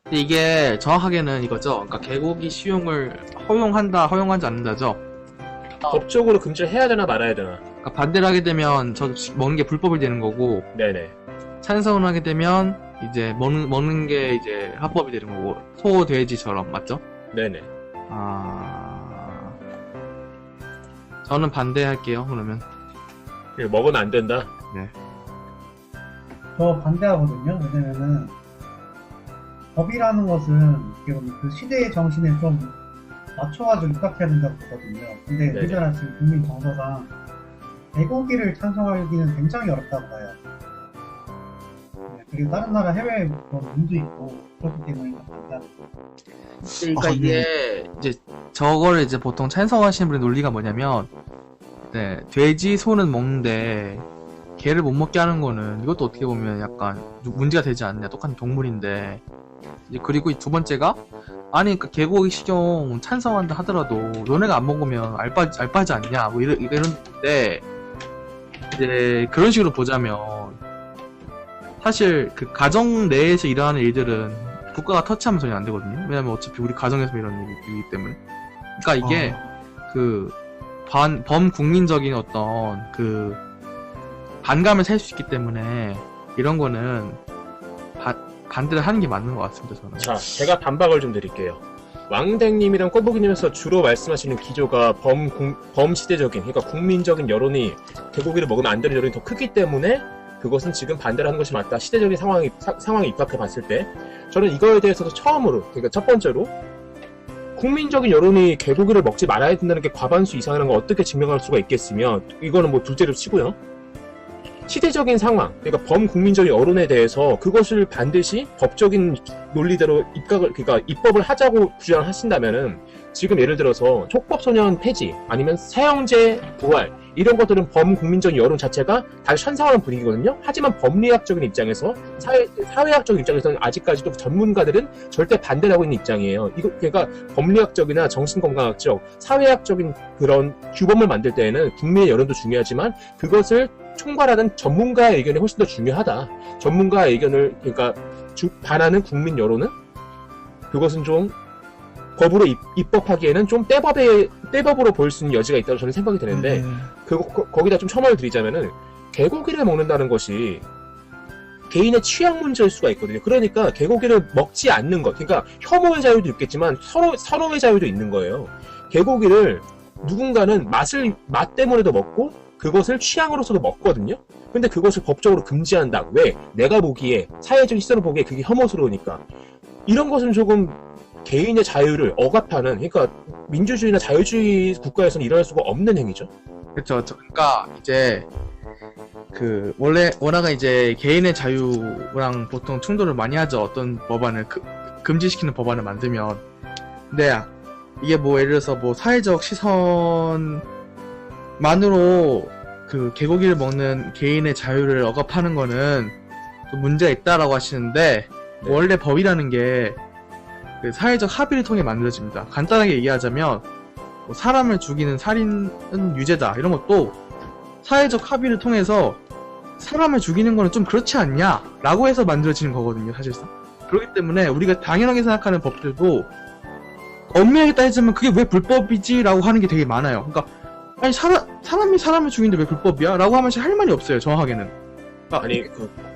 근데 이게 정확하게는 이거죠. 그러니까 개고기 식용을 허용한다, 허용하지 않는다죠. 법적으로 금지를 해야 되나 말아야 되나? 그러니까 반대를 하게 되면 저 먹는 게 불법이 되는 거고, 네네. 찬성을 하게 되면 이제 먹는 게 이제 합법이 되는 거고, 소, 돼지처럼 맞죠? 네네. 아, 저는 반대할게요. 그러면. 이거 먹으면 안 된다. 저 반대하거든요. 왜냐면은 법이라는 것은 어떻게 보면 그 시대의 정신에 좀 맞춰가지고 입각해야 된다고 보거든요. 근데 네네. 우리나라 지금 국민 정서상 개고기를 찬성하기는 굉장히 어렵다고 봐요. 네, 그리고 다른 나라 해외 뭐 문도 있고 그렇기 때문에 반대합니다. 그러니까 이게 이제 저거를 이제 보통 찬성하시는 분의 논리가 뭐냐면, 네, 돼지, 소는 먹는데 개를 못 먹게 하는 거는 이것도 어떻게 보면 약간 문제가 되지 않냐. 똑같은 동물인데. 이제 그리고 두 번째가, 아니 그러니까 개고기 식용 찬성한다 하더라도 너네가 안 먹으면 알바지 않냐 뭐 이런데, 이제 그런 식으로 보자면 사실 그 가정 내에서 일어나는 일들은 국가가 터치하면 전혀 안 되거든요. 왜냐면 어차피 우리 가정에서 이런 일이기 때문에. 그러니까 이게 그 범국민적인 어떤 그 반감을 살 수 있기 때문에 이런 거는 반대를 하는 게 맞는 것 같습니다, 저는. 자, 제가 반박을 좀 드릴게요. 왕댕님이랑 꼬부기님에서 주로 말씀하시는 기조가 범시대적인, 그러니까 국민적인 여론이 개고기를 먹으면 안 되는 여론이 더 크기 때문에 그것은 지금 반대를 하는 것이 맞다. 시대적인 상황에 입각해 봤을 때. 저는 이거에 대해서도 처음으로, 그러니까 첫 번째로, 국민적인 여론이 개고기를 먹지 말아야 된다는 게 과반수 이상이라는 걸 어떻게 증명할 수가 있겠으며, 이거는 뭐 둘째로 치고요. 시대적인 상황, 그러니까 범국민적인 여론에 대해서 그것을 반드시 법적인 논리대로 그러니까 입법을 하자고 주장하신다면은, 지금 예를 들어서 촉법소년 폐지, 아니면 사형제 부활, 이런 것들은 범국민적인 여론 자체가 다시 찬성하는 분위기거든요. 하지만 법리학적인 입장에서, 사회학적인 입장에서는 아직까지도 전문가들은 절대 반대를 하고 있는 입장이에요. 이거, 그러니까 법리학적이나 정신건강학적, 사회학적인 그런 규범을 만들 때에는 국민의 여론도 중요하지만 그것을 총괄하는 전문가의 의견이 훨씬 더 중요하다. 전문가의 의견을, 그러니까 반하는 국민 여론은 그것은 좀 법으로 입법하기에는 좀 떼법으로 보일 수 있는 여지가 있다고 저는 생각이 드는데, 거기다 좀 첨언을 드리자면은, 개고기를 먹는다는 것이 개인의 취향 문제일 수가 있거든요. 그러니까 개고기를 먹지 않는 것, 그러니까 혐오의 자유도 있겠지만 선호의 자유도 있는 거예요. 개고기를 누군가는 맛 때문에도 먹고 그것을 취향으로서도 먹거든요. 근데 그것을 법적으로 금지한다. 왜? 내가 보기에, 사회적 시선을 보기에 그게 혐오스러우니까. 이런 것은 조금 개인의 자유를 억압하는, 그러니까 민주주의나 자유주의 국가에서는 일어날 수가 없는 행위죠. 그렇죠. 그러니까 이제 그 워낙에 이제 개인의 자유랑 보통 충돌을 많이 하죠. 어떤 법안을 금지시키는 법안을 만들면. 근데 이게 뭐 예를 들어서 뭐 사회적 시선만으로 그 개고기를 먹는 개인의 자유를 억압하는 거는 좀 문제가 있다라고 하시는데, 네. 원래 법이라는 게 그 사회적 합의를 통해 만들어집니다. 간단하게 얘기하자면 뭐 사람을 죽이는 살인은 유죄다 이런 것도 사회적 합의를 통해서 사람을 죽이는 거는 좀 그렇지 않냐 라고 해서 만들어지는 거거든요, 사실상. 그렇기 때문에 우리가 당연하게 생각하는 법들도 엄밀하게 따지자면 그게 왜 불법이지 라고 하는 게 되게 많아요. 그러니까 아니 사람이 사람을 죽이는데 왜 불법이야? 라고 하면 할 말이 없어요, 정확하게는. 그러니까 아니,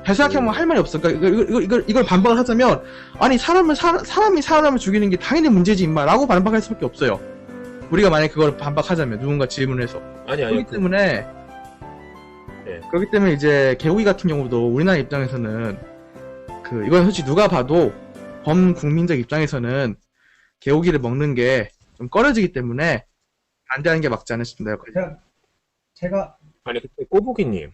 잘 생각해보면 할 말이 없어. 그러니까 이걸 반박을 하자면, 아니 사람이 사람을 죽이는 게 당연히 문제지 임마 라고 반박할 수밖에 없어요. 우리가 만약에 그걸 반박하자면, 누군가 질문을 해서. 그렇기 때문에 네. 그렇기 때문에 이제 개고기 같은 경우도 우리나라 입장에서는 이건 솔직히 누가 봐도 범국민적 입장에서는 개고기를 먹는 게 좀 꺼려지기 때문에 반대하는 게 맞지 않나 싶습니다. 제가 아니, 근데 꼬부기님,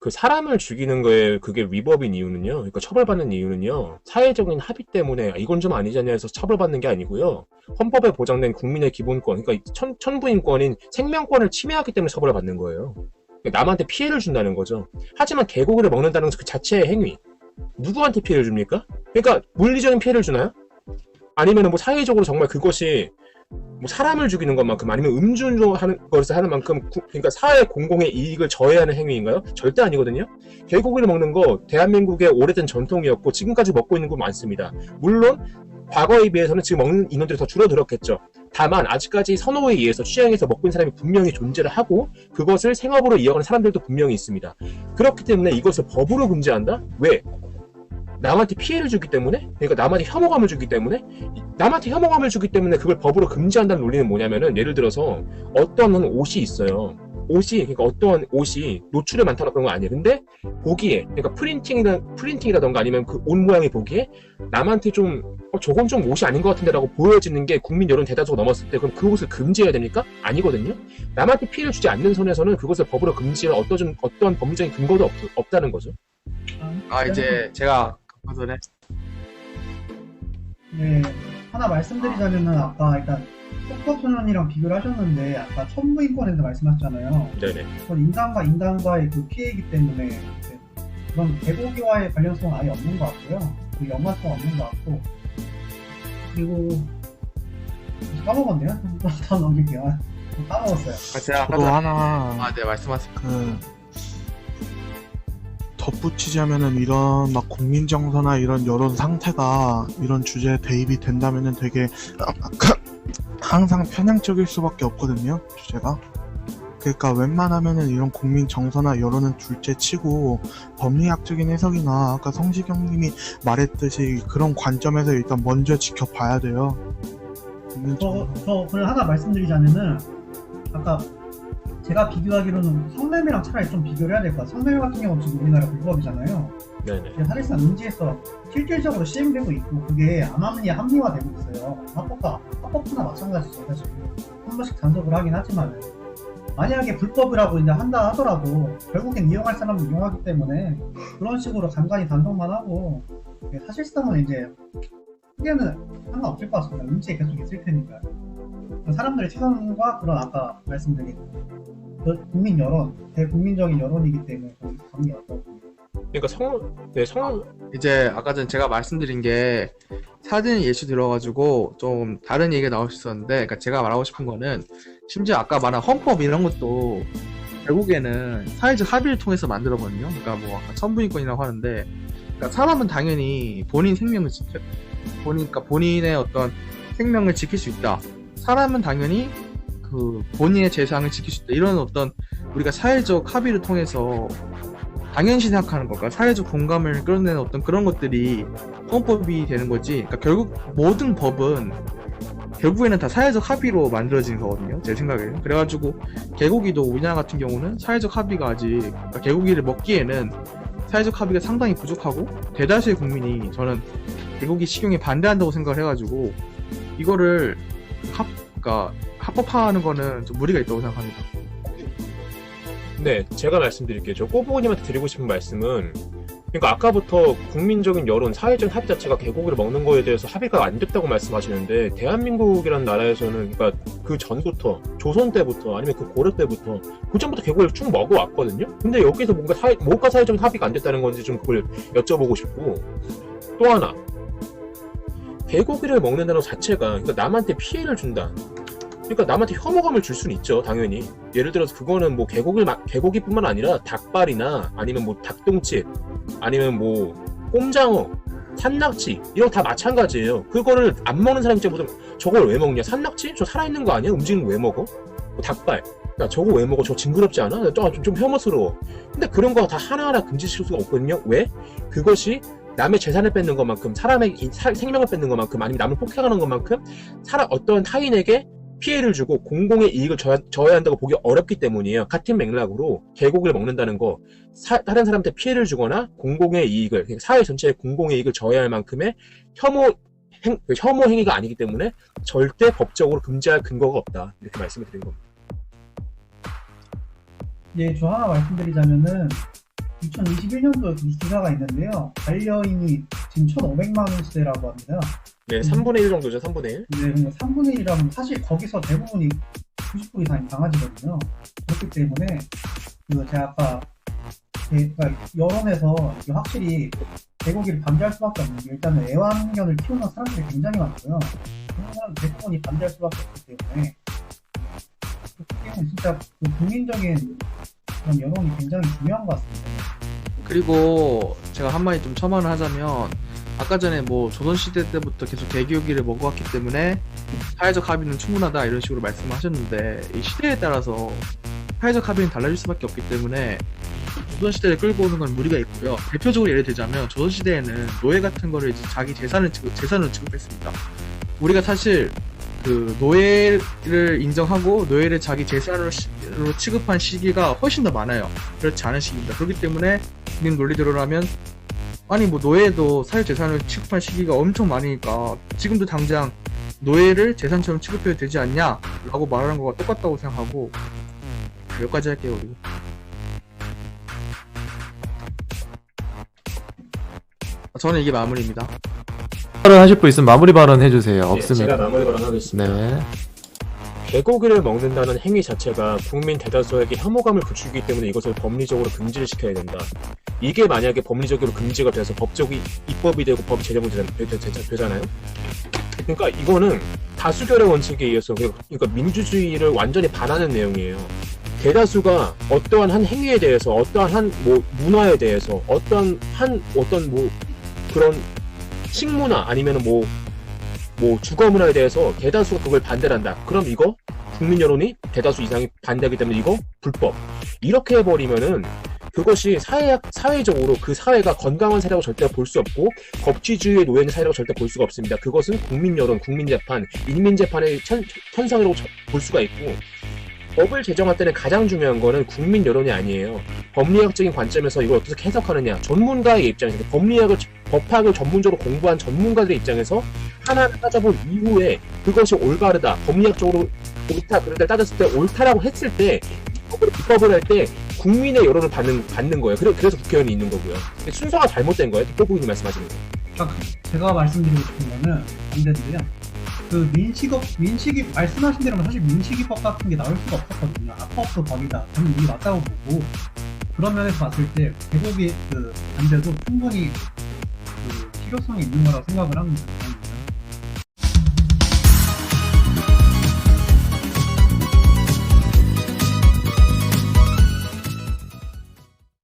그 사람을 죽이는 거에 그게 위법인 이유는요, 그러니까 처벌받는 이유는요, 사회적인 합의 때문에 이건 좀 아니지 않냐 해서 처벌받는 게 아니고요, 헌법에 보장된 국민의 기본권, 그러니까 천부인권인 생명권을 침해하기 때문에 처벌을 받는 거예요. 그러니까 남한테 피해를 준다는 거죠. 하지만 개고기를 먹는다는 그 자체의 행위, 누구한테 피해를 줍니까? 그러니까 물리적인 피해를 주나요? 아니면 뭐 사회적으로 정말 그것이 뭐 사람을 죽이는 것만큼 아니면 음주운전하는 것을 하는 만큼 그러니까 사회 공공의 이익을 저해하는 행위인가요? 절대 아니거든요. 개고기를 먹는 거 대한민국의 오래된 전통이었고 지금까지 먹고 있는 거 많습니다. 물론 과거에 비해서는 지금 먹는 인원들이 더 줄어들었겠죠. 다만 아직까지 선호에 의해서 취향에서 먹고 있는 사람이 분명히 존재를 하고 그것을 생업으로 이어가는 사람들도 분명히 있습니다. 그렇기 때문에 이것을 법으로 금지한다? 왜? 남한테 피해를 주기 때문에? 그러니까 남한테 혐오감을 주기 때문에? 남한테 혐오감을 주기 때문에 그걸 법으로 금지한다는 논리는 뭐냐면은 예를 들어서 어떤 옷이 있어요. 그러니까 어떠한 옷이 노출에 많다거나 그런 거 아니에요. 근데 보기에, 그러니까 프린팅이라던가 아니면 그 옷 모양이 보기에 남한테 좀, 저건 좀 옷이 아닌 것 같은데 라고 보여지는 게 국민 여론 대다수가 넘었을 때 그럼 그 옷을 금지해야 됩니까? 아니거든요. 남한테 피해를 주지 않는 선에서는 그것을 법으로 금지할 어떠한 법리적인 근거도 없다는 거죠. 이제 제가 아까 전에 네, 하나 말씀드리자면은 아까 일단 속도소년이랑 비교를 하셨는데 아까 천부인권에서 말씀하셨잖아요. 네네. 그건 인간과 인간과의 그 피해이기 때문에 이제 그런 개고기와의 관련성은 아예 없는 것 같고요. 그 연관성 없는 것 같고 그리고 까먹었네요. 더 넘길게요. 까먹었어요. 제가 아까 저도 전에 하나 네, 말씀하세요. 덧붙이자면은 이런 막 국민 정서나 이런 여론 상태가 이런 주제에 대입이 된다면은 되게 항상 편향적일 수밖에 없거든요, 주제가. 그러니까 웬만하면은 이런 국민 정서나 여론은 둘째치고 법리학적인 해석이나 아까 성시경님이 말했듯이 그런 관점에서 일단 먼저 지켜봐야 돼요. 저 그냥 하나 말씀드리자면은 아까 제가 비교하기로는 성매매랑 차라리 좀 비교를 해야 될 것 같아요. 성매매 같은 경우는 지금 우리나라 불법이잖아요. 네네. 사실상 음지에서 실질적으로 시행되고 있고 그게 암암리에 합리화되고 있어요. 합법화나 마찬가지죠. 사실 한 번씩 단속을 하긴 하지만 만약에 불법이라고 이제 한다 하더라도 결국엔 이용할 사람은 이용하기 때문에 그런 식으로 간간히 단속만 하고 사실상은 이제 크게는 상관없을 것 같습니다. 음지에 계속 있을 테니까 사람들의 시선과 그런 아까 말씀드린 국민 여론, 대국민적인 여론이기 때문에 감이 없다고. 그러니까 이제 아까 전 제가 말씀드린 게 사진 예시 들어가지고 좀 다른 얘기가 나올 수 있었는데, 그러니까 제가 말하고 싶은 거는 심지어 아까 말한 헌법 이런 것도 결국에는 사회적 합의를 통해서 만들었거든요. 그러니까 뭐 아까 천부인권이라고 하는데, 그러니까 사람은 당연히 본인 생명을 그러니까 본인의 어떤 생명을 지킬 수 있다. 사람은 당연히 그 본인의 재산을 지킬 수 있다. 이런 어떤 우리가 사회적 합의를 통해서 당연시 생각하는 것과 사회적 공감을 끌어내는 어떤 그런 것들이 헌법이 되는 거지. 그러니까 결국 모든 법은 결국에는 다 사회적 합의로 만들어지는 거거든요. 제 생각에는. 그래가지고 개고기도 우리나라 같은 경우는 사회적 합의가 아직, 그러니까 개고기를 먹기에는 사회적 합의가 상당히 부족하고 대다수의 국민이 저는 개고기 식용에 반대한다고 생각을 해가지고 이거를 그러니까 합법화하는 거는 좀 무리가 있다고 생각합니다. 네, 제가 말씀드릴게요. 저 꼬부님한테 드리고 싶은 말씀은, 그러니까 아까부터 국민적인 여론, 사회적인 합의 자체가 개고기를 먹는 거에 대해서 합의가 안 됐다고 말씀하시는데, 대한민국이라는 나라에서는 그러니까 그 전부터, 조선 때부터 아니면 그 고려 때부터, 그 전부터 개고기를 쭉 먹어왔거든요. 근데 여기서 뭔가 사회적인 합의가 안 됐다는 건지 좀 그걸 여쭤보고 싶고, 또 하나, 개고기를 먹는다는 것 자체가 그러니까 남한테 피해를 준다. 그러니까 남한테 혐오감을 줄 수는 있죠, 당연히. 예를 들어서 그거는 뭐 개고기뿐만 아니라 닭발이나 아니면 뭐 닭똥집 아니면 뭐 꼼장어, 산낙지 이런 거 다 마찬가지예요. 그거를 안 먹는 사람 입장보다 저걸 왜 먹냐? 산낙지? 저 살아있는 거 아니야? 움직이는 거 왜 먹어? 뭐 닭발. 야, 저거 왜 먹어? 저 징그럽지 않아? 좀 혐오스러워. 근데 그런 거 다 하나하나 금지시킬 수가 없거든요. 왜? 그것이 남의 재산을 뺏는 것만큼, 사람의 생명을 뺏는 것만큼, 아니면 남을 폭행하는 것만큼 어떤 타인에게 피해를 주고 공공의 이익을 저해한다고 보기 어렵기 때문이에요. 같은 맥락으로 개고기를 먹는다는 거, 다른 사람한테 피해를 주거나 공공의 이익을, 사회 전체의 공공의 이익을 저해할 만큼의 혐오 행위가 아니기 때문에 절대 법적으로 금지할 근거가 없다. 이렇게 말씀을 드린 겁니다. 예, 저 하나 말씀드리자면은 2021년도에 기사가 있는데요. 반려인이 지금 1,500만 원 시대라고 합니다. 네, 3분의 1 정도죠, 3분의 1. 네, 근데 3분의 1이라면 사실 거기서 대부분이 90% 이상이 강아지거든요. 그렇기 때문에 제가 아까 여론에서 확실히 개고기를 반대할 수밖에 없는 게 일단은 애완견을 키우는 사람들이 굉장히 많고요. 그런 사람 대부분이 반대할 수밖에 없기 때문에 그렇기 때문에 진짜 그 국민적인 그런 여론이 굉장히 중요한 것 같습니다. 그리고 제가 한마디 좀 첨언을 하자면 아까 전에 뭐 조선시대 때부터 계속 개교기를 먹어왔기 때문에 사회적 합의는 충분하다 이런 식으로 말씀하셨는데 이 시대에 따라서 사회적 합의는 달라질 수밖에 없기 때문에 조선시대를 끌고 오는 건 무리가 있고요. 대표적으로 예를 들자면 조선시대에는 노예 같은 거를 이제 자기 재산으로 취급했습니다. 우리가 사실 그 노예를 인정하고 노예를 자기 재산으로 취급한 시기가 훨씬 더 많아요. 그렇지 않은 시기입니다. 그렇기 때문에 님 논리대로라면 아니 뭐 노예도 사회재산을 취급한 시기가 엄청 많으니까 지금도 당장 노예를 재산처럼 취급해도 되지 않냐 라고 말하는 거가 똑같다고 생각하고 여기까지 할게요. 우리 저는 이게 마무리입니다. 발언하실 분 있으면 마무리 발언 해주세요. 네, 없으면. 제가 마무리 발언하겠습니다. 네. 개고기를 먹는다는 행위 자체가 국민 대다수에게 혐오감을 부추기기 때문에 이것을 법리적으로 금지를 시켜야 된다. 이게 만약에 법리적으로 금지가 돼서 법적이 입법이 되고 법이 제정이 되잖아요. 그러니까 이거는 다수결의 원칙에 의해서 그러니까 민주주의를 완전히 반하는 내용이에요. 대다수가 어떠한 한 행위에 대해서 어떠한 한 뭐 문화에 대해서 어떤 뭐 그런 식문화 아니면은 뭐 주거 문화에 대해서 대다수가 그걸 반대를 한다. 그럼 이거 국민 여론이 대다수 이상이 반대하기 때문에 이거 불법. 이렇게 해버리면은 그것이 사회적으로 그 사회가 건강한 사회라고 절대 볼 수 없고 법치주의에 놓여있는 사회라고 절대 볼 수가 없습니다. 그것은 국민 여론, 국민재판, 인민재판의 현상이라고 볼 수가 있고 법을 제정할 때는 가장 중요한 거는 국민 여론이 아니에요. 법리학적인 관점에서 이걸 어떻게 해석하느냐. 전문가의 입장에서 법학을 전문적으로 공부한 전문가들의 입장에서 하나하나 따져본 이후에 그것이 올바르다. 법리학적으로 옳다. 그런데 따졌을 때 옳다라고 했을 때 입법을 할 때 국민의 여론을 받는 거예요. 그래서 국회의원이 있는 거고요. 순서가 잘못된 거예요. 뒷부분이 말씀하시는 거. 제가 말씀드리고 싶은 거는 반대인데요. 그 민식이 말씀하신 대로 사실 민식이법 같은 게 나올 수가 없었거든요. 합법도 법이다. 저는 이게 맞다고 보고 그런 면에서 봤을 때 개고기 그 반대도 충분히 그 필요성이 있는 거라고 생각을 합니다.